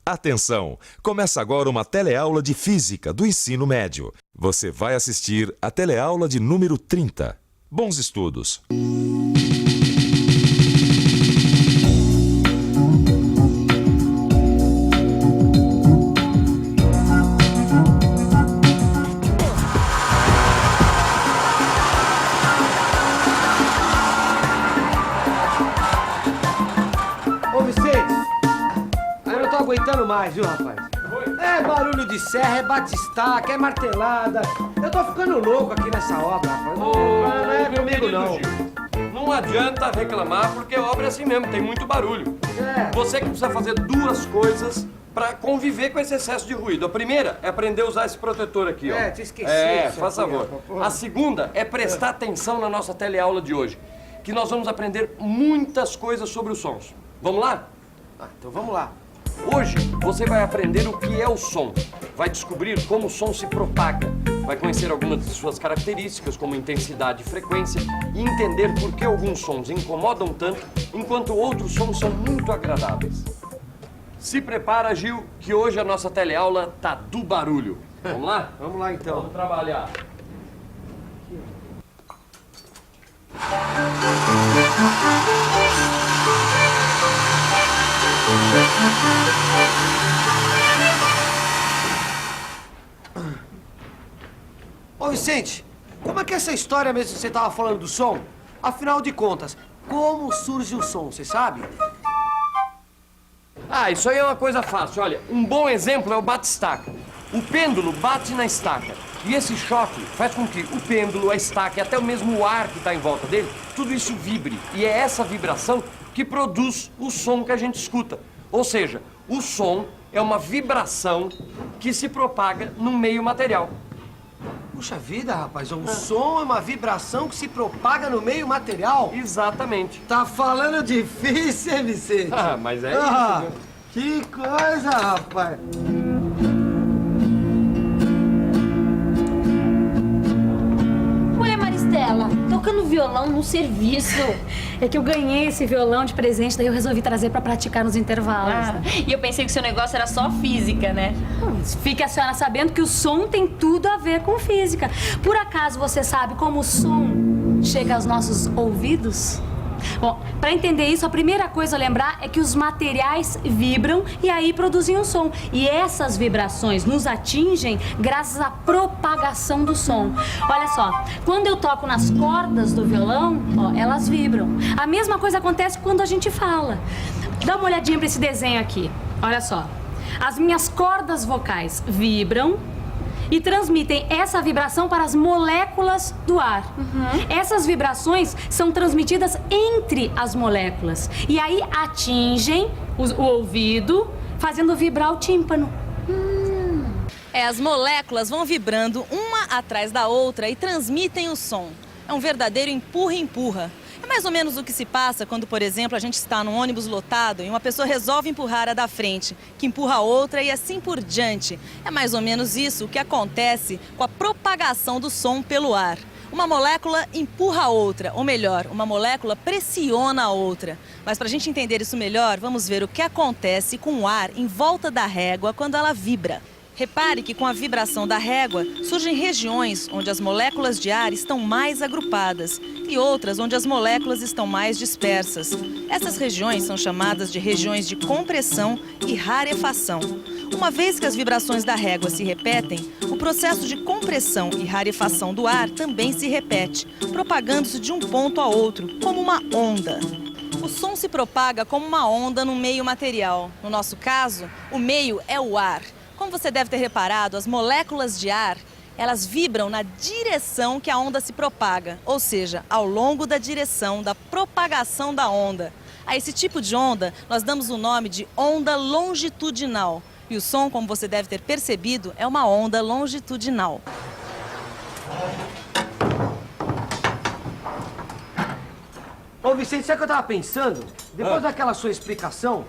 Atenção! Começa agora uma teleaula de Física do Ensino Médio. Você vai assistir a teleaula de número 30. Bons estudos! Ô, Vicente, eu não tô aguentando mais, viu, rapaz? É barulho de serra, é batistaca, é martelada. Eu tô ficando louco aqui nessa obra, rapaz. Não é comigo, não. Não adianta reclamar, porque a obra é assim mesmo, tem muito barulho. É. Você que precisa fazer duas coisas para conviver com esse excesso de ruído. A primeira é aprender a usar esse protetor aqui, ó. É, te esqueci É, disso faz aqui, favor. ó. A segunda é prestar atenção na nossa teleaula de hoje, que nós vamos aprender muitas coisas sobre os sons. Vamos lá? Ah, então vamos lá. Hoje você vai aprender o que é o som, vai descobrir como o som se propaga, vai conhecer algumas de suas características, como intensidade e frequência, e entender por que alguns sons incomodam tanto, enquanto outros sons são muito agradáveis. Se prepara, Gil, que hoje a nossa teleaula tá do barulho. Vamos lá? Vamos lá, então. Vamos trabalhar. Ô, Vicente, como é que é essa história mesmo que você tava falando do som? Afinal de contas, como surge o som, você sabe? Ah, isso aí é uma coisa fácil. Olha, um bom exemplo é o bate-estaca. O pêndulo bate na estaca. E esse choque faz com que o pêndulo, a estaca e até mesmo o ar que está em volta dele, tudo isso vibre. E é essa vibração que produz o som que a gente escuta. Ou seja, o som é uma vibração que se propaga no meio material. Puxa vida, rapaz, o som é uma vibração que se propaga no meio material? Exatamente. Tá falando difícil, hein, Vicente? Ah, mas é Ah, isso, que coisa, rapaz. Ué, Maristela, tocando violão no serviço. É que eu ganhei esse violão de presente, daí eu resolvi trazer pra praticar nos intervalos. né? E eu pensei que o seu negócio era só física, né? Mas fique a senhora sabendo que o som tem tudo a ver com física. Por acaso você sabe como o som chega aos nossos ouvidos? Bom, para entender isso, a primeira coisa a lembrar é que os materiais vibram e aí produzem um som. E essas vibrações nos atingem graças à propagação do som. Olha só, quando eu toco nas cordas do violão, ó, elas vibram. A mesma coisa acontece quando a gente fala. Dá uma olhadinha para esse desenho aqui. Olha só. As minhas cordas vocais vibram e transmitem essa vibração para as moléculas do ar. Essas vibrações são transmitidas entre as moléculas e aí atingem o ouvido, fazendo vibrar o tímpano. As moléculas vão vibrando uma atrás da outra e transmitem o som. É um verdadeiro empurra-empurra. É mais ou menos o que se passa quando, por exemplo, a gente está num ônibus lotado e uma pessoa resolve empurrar a da frente, que empurra a outra e assim por diante. É mais ou menos isso que acontece com a propagação do som pelo ar. Uma molécula empurra a outra, ou melhor, uma molécula pressiona a outra. Mas para a gente entender isso melhor, vamos ver o que acontece com o ar em volta da régua quando ela vibra. Repare que com a vibração da régua surgem regiões onde as moléculas de ar estão mais agrupadas e outras onde as moléculas estão mais dispersas. Essas regiões são chamadas de regiões de compressão e rarefação. Uma vez que as vibrações da régua se repetem, o processo de compressão e rarefação do ar também se repete, propagando-se de um ponto a outro, como uma onda. O som se propaga como uma onda no meio material. No nosso caso, o meio é o ar. Como você deve ter reparado, as moléculas de ar, elas vibram na direção que a onda se propaga, ou seja, ao longo da direção da propagação da onda. A esse tipo de onda, nós damos o nome de onda longitudinal. E o som, como você deve ter percebido, é uma onda longitudinal. Ô, Vicente, sabe o que eu tava pensando? Depois daquela sua explicação,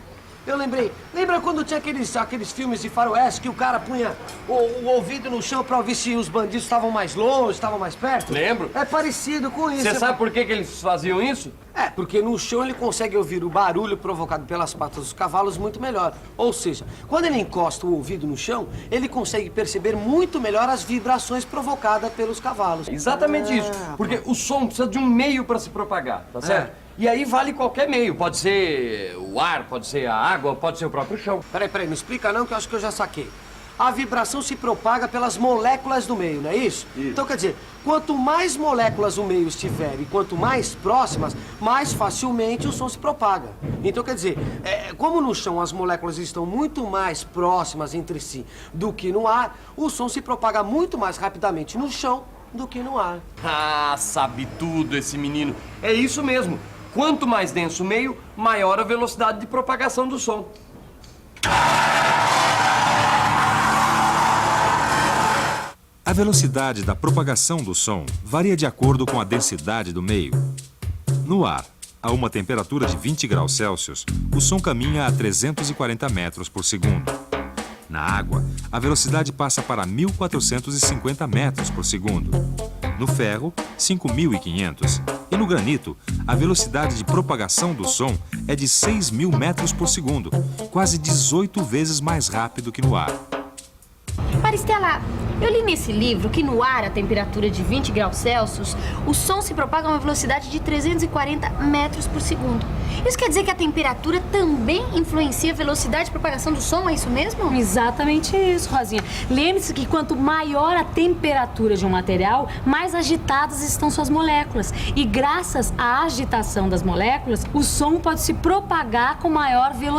Eu lembrei. Lembra quando tinha aqueles filmes de faroeste que o cara punha o ouvido no chão pra ouvir se os bandidos estavam mais longe, estavam mais perto? Lembro. É parecido com isso. Você sabe por que eles faziam isso? É, porque no chão ele consegue ouvir o barulho provocado pelas patas dos cavalos muito melhor. Ou seja, quando ele encosta o ouvido no chão, ele consegue perceber muito melhor as vibrações provocadas pelos cavalos. Exatamente isso. Porque o som precisa de um meio para se propagar, tá certo? E aí vale qualquer meio. Pode ser o ar, pode ser a água, pode ser o próprio chão. Peraí, não explica não que eu acho que eu já saquei. A vibração se propaga pelas moléculas do meio, não é isso? Então quer dizer, quanto mais moléculas o meio estiver e quanto mais próximas, mais facilmente o som se propaga. Então quer dizer, como no chão as moléculas estão muito mais próximas entre si do que no ar, o som se propaga muito mais rapidamente no chão do que no ar. Ah, sabe tudo esse menino. É isso mesmo. Quanto mais denso o meio, maior a velocidade de propagação do som. A velocidade da propagação do som varia de acordo com a densidade do meio. No ar, a uma temperatura de 20 graus Celsius, o som caminha a 340 metros por segundo. Na água, a velocidade passa para 1.450 metros por segundo. No ferro, 5.500. E no granito, a velocidade de propagação do som é de 6.000 metros por segundo, quase 18 vezes mais rápido que no ar. Maristela, eu li nesse livro que no ar, a temperatura de 20 graus Celsius, o som se propaga a uma velocidade de 340 metros por segundo. Isso quer dizer que a temperatura também influencia a velocidade de propagação do som, é isso mesmo? Exatamente isso, Rosinha. Lembre-se que quanto maior a temperatura de um material, mais agitadas estão suas moléculas. E graças à agitação das moléculas, o som pode se propagar com maior velocidade.